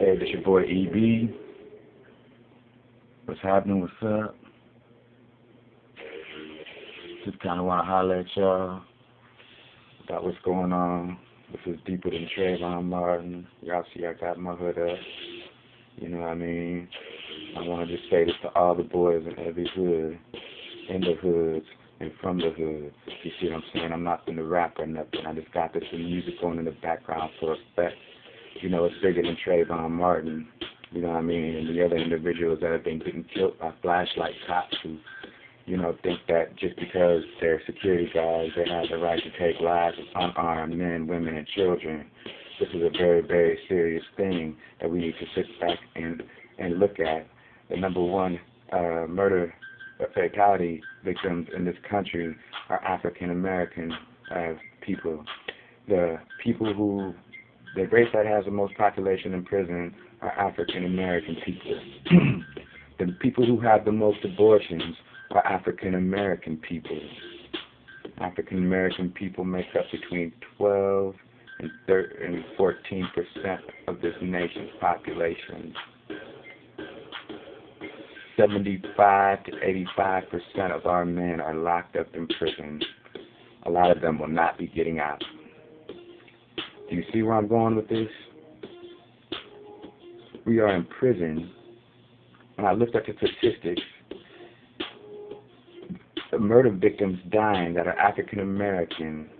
Hey, this your boy EB. What's happening? What's up? Just kind of want to holler at y'all about what's going on. This is deeper than Trayvon Martin. Y'all see I got my hood up. You know what I mean? I want to just say this to all the boys in every hood, in the hoods, and from the hood. You see what I'm saying? I'm not finna rap or nothing. I just got this music going in the background for effect. You know, it's bigger than Trayvon Martin. You know what I mean? And the other individuals that have been getting killed by flashlight cops who, you know, think that just because they're security guards, they have the right to take lives of unarmed men, women, and children. This is a very, very serious thing that we need to sit back and look at. The number one murder fatality victims in this country are African American people. The race that has the most population in prison are African American people. The people who have the most abortions are African American people. African American people make up between 12 and 14% of this nation's population. 75 to 85% of our men are locked up in prison. A lot of them will not be getting out. Do you see where I'm going with this? We are in prison. When I looked at the statistics, the murder victims dying that are African American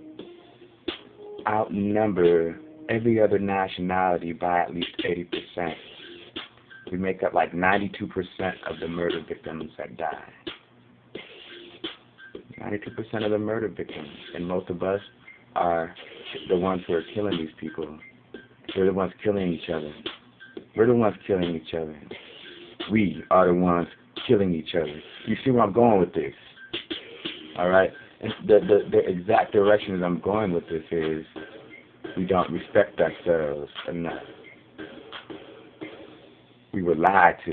outnumber every other nationality by at least 80%. We make up like 92% of the murder victims that die. 92% of the murder victims. And most of us are the ones who are killing these people. We're the ones killing each other. We're the ones killing each other. We are the ones killing each other. You see where I'm going with this? Alright? And the exact direction I'm going with this is we don't respect ourselves enough. We were lied to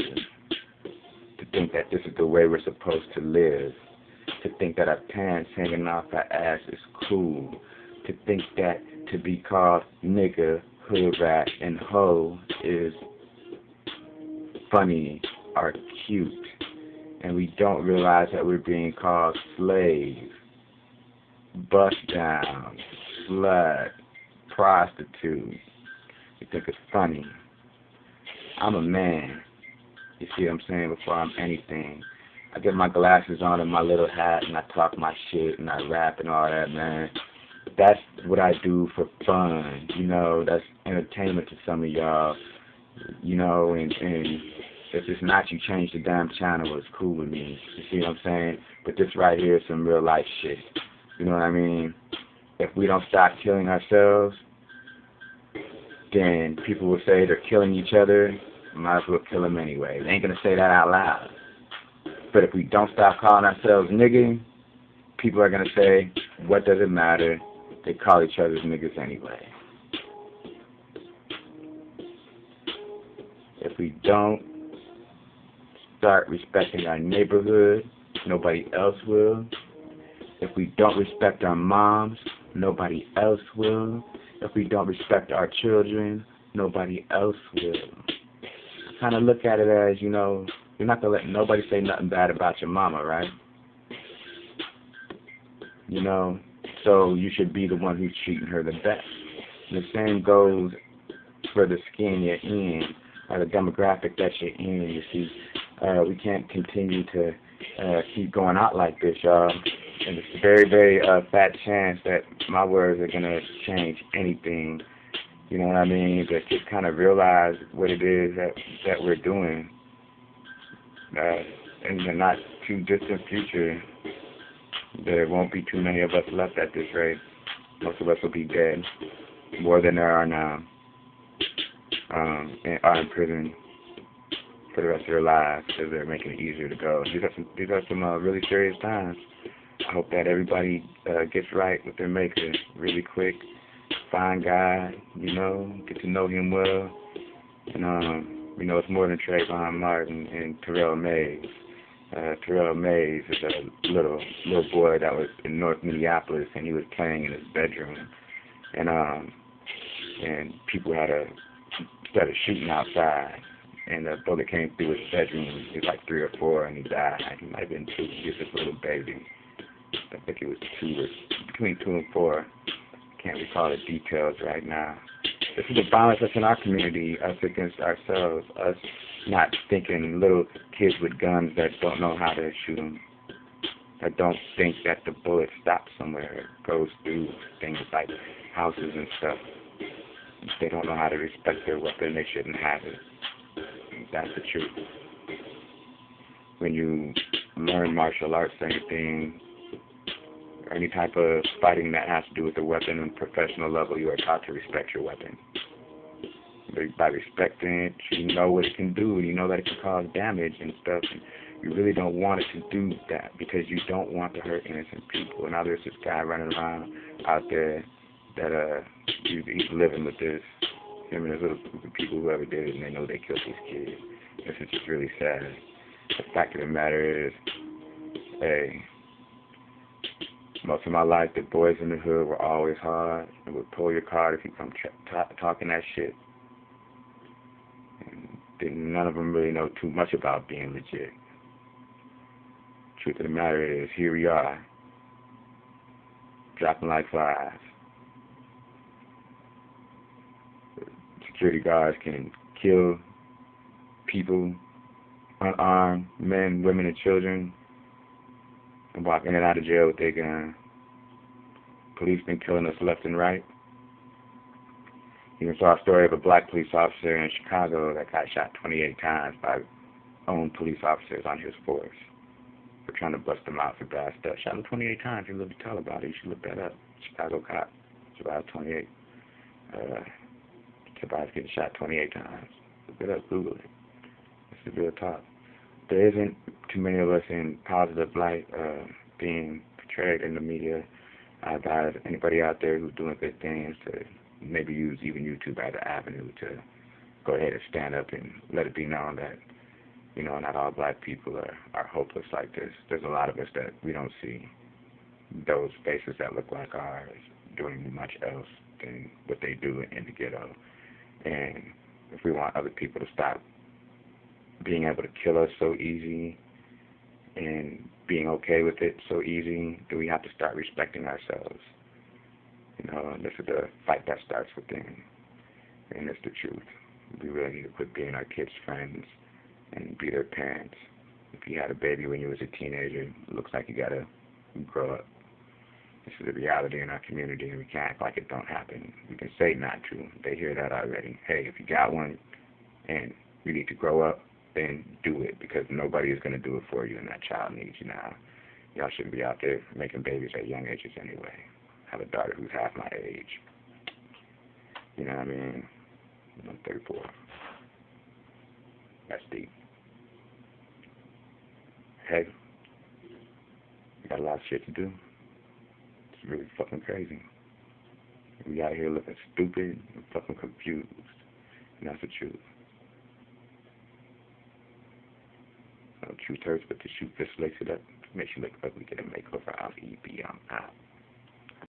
think that this is the way we're supposed to live, to think that our pants hanging off our ass is cool, to think that to be called nigga, hood rat, and hoe is funny or cute, and we don't realize that we're being called slave, bust down, slut, prostitute. We think it's funny. I'm a man, you see what I'm saying, before I'm anything. I get my glasses on and my little hat and I talk my shit and I rap and all that, man. That's what I do for fun, you know, that's entertainment to some of y'all, you know, and if it's not, you change the damn channel, it's cool with me, you see what I'm saying? But this right here is some real life shit, you know what I mean? If we don't stop killing ourselves, then people will say they're killing each other, might as well kill them anyway. They ain't gonna say that out loud. But if we don't stop calling ourselves nigga, people are gonna say, what does it matter? They call each other niggas anyway. If we don't start respecting our neighborhood, nobody else will. If we don't respect our moms, nobody else will. If we don't respect our children, nobody else will. I kind of look at it as, you know, you're not going to let nobody say nothing bad about your mama, right? You know, so you should be the one who's treating her the best. And the same goes for the skin you're in, or the demographic that you're in. You see, we can't continue to keep going out like this, y'all. And it's a very, very fat chance that my words are going to change anything, you know what I mean, but just kind of realize what it is that we're doing. In the not too distant future, there won't be too many of us left at this rate. Most of us will be dead, more than there are now, and are in prison for the rest of their lives because they're making it easier to go. These are some really serious times. I hope that everybody gets right with their maker really quick. Find God, you know, get to know him well. And, you know, it's more than Trayvon Martin and Terrell Mayes. Terrell Mayes is a little boy that was in North Minneapolis, and he was playing in his bedroom. And people had a started shooting outside, and the bullet came through his bedroom. He was like 3 or 4, and he died. He might have been 2. He was just a little baby. I think it was 2 or between 2 and 4. Can't recall the details right now. This is the violence that's in our community, us against ourselves, us not thinking little kids with guns that don't know how to shoot them, that don't think that the bullet stops somewhere, it goes through things like houses and stuff. If they don't know how to respect their weapon, they shouldn't have it. That's the truth. When you learn martial arts or anything, or any type of fighting that has to do with the weapon on a professional level, you are taught to respect your weapon. By respecting it, you know what it can do. You know that it can cause damage and stuff. And you really don't want it to do that because you don't want to hurt innocent people. And now there's this guy running around out there that he's living with this. Him and his little group of people, whoever did it, and they know they killed these kids. This is just really sad. The fact of the matter is, hey, most of my life, the boys in the hood were always hard and would pull your card if you come talking that shit. And none of them really know too much about being legit. Truth of the matter is, here we are, dropping like flies. Security guards can kill people, unarmed men, women, and children, and walk in and out of jail with their gun. Police been killing us left and right. You saw a story of a black police officer in Chicago that got shot 28 times by own police officers on his force for trying to bust him out for bad stuff. Shot him 28 times. He lived to tell about it. You should look that up. Chicago cop survived 28. Survived getting shot 28 times. Look it up. Google it. This is real talk. There isn't too many of us in positive light being portrayed in the media. I advise anybody out there who's doing good things to maybe use even YouTube as an avenue to go ahead and stand up and let it be known that, you know, not all black people are hopeless like this. There's a lot of us that we don't see those faces that look like ours doing much else than what they do in the ghetto. And if we want other people to stop being able to kill us so easy and being okay with it so easy, then we have to start respecting ourselves. You know, and this is a fight that starts within, and it's the truth. We really need to quit being our kids' friends and be their parents. If you had a baby when you was a teenager, it looks like you gotta grow up. This is a reality in our community, and we can't act like it don't happen. We can say not to. They hear that already. Hey, if you got one and you need to grow up, then do it, because nobody is gonna do it for you, and that child needs you now. Y'all shouldn't be out there making babies at young ages anyway. I have a daughter who's half my age. You know what I mean? I'm 34. That's deep. Hey, we got a lot of shit to do. It's really fucking crazy. We out here looking stupid and fucking confused. And that's the truth. No truth hurts, but the truth just lace it up. Makes you look ugly, get a makeover. I'll be out.